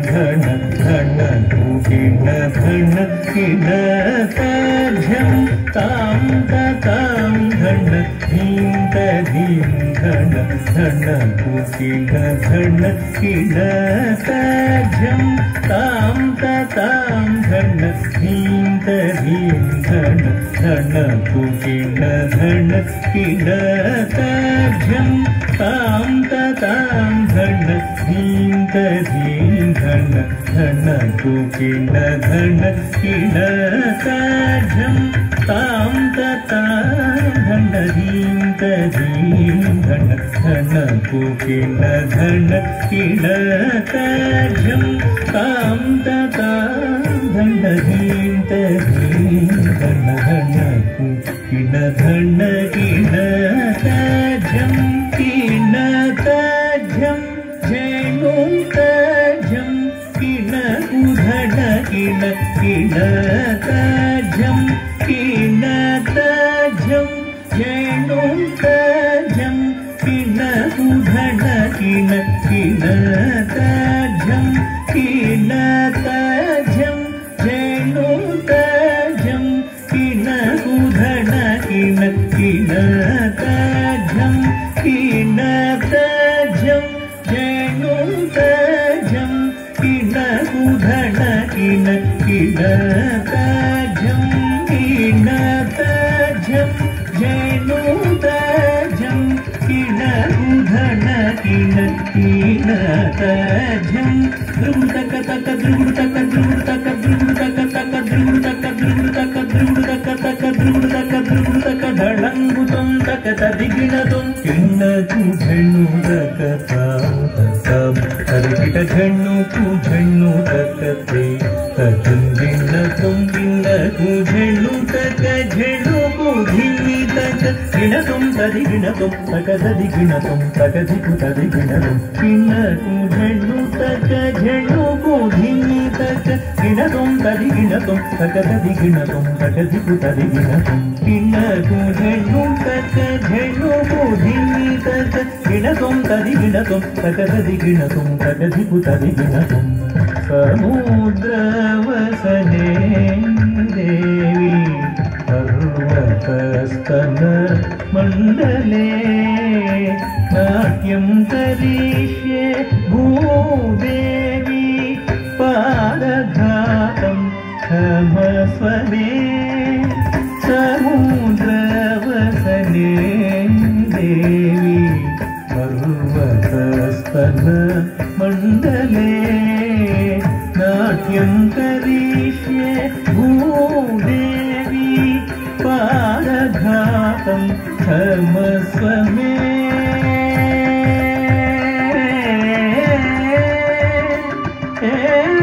धन धन कुकिण धन किण तझं तां ततां धन धीं तधीं धन धन कुकिण धन किण तझं तां ततां धन धीं तधीं धन धन कुकिण धन किण तझं तां ततां धन धीं तधीं धन धन कुकिण धन किण तझं तां ततां धन धीं तधीं धन धन कुकिण धन किण तझं तां ततां धन धीं तधीं धन धन कुकिण धन किण तझं किण तझं जैनुं तझं किण उधण किण किण तझं किण तझं जैनुं तझं किण उधण किण किण तझं किण तझं जैनुं तझं किण उधण किण किण तझं किण तझं जैनुं तझं किण उधण किण किण तझं किण तझं जैनुं तझं किण उधण किण किण तझं ध्रुवतक तक ध्रुवतक ध्रुवतक ध्रुवतक तक ध्रुवतक ध्रुवतक ध्रुवतक तक ध्रुवतक ध्रुवतक ढळंगुतं तक तदिगिणतं किण कुझण्णु तक तां ततां तदिगिट झण्णु कुझण्णु तक ते तदिगिणतं किण कुझण्णु तक झण्णु कुधिमि तक गिणतं तदिगिणतं तक तदिगिणतं तक धिकु तदिगिणतं किण कुझण्णु तक झण्णु कुधिमि तक गिणतं तदिगिणतं तक तदिगिणतं तक धिकु तदिगिणतं किण कुझण्णु तक झण्णु कुधिमि तक गिणतं तदिगिणतं तक तदिगिणतं तक धिकु तदिगिणतं समुद्रवसने देवी पर्वतस्तन मण्डले नाट्यं करिष्ये भूदेवी पादघातं क्षमस्व मे समुद्रवसने देवी पर्वतस्तन मण्डले नाट्यं करिष्ये भूदेवी पादघातं क्षमस्व मे Hey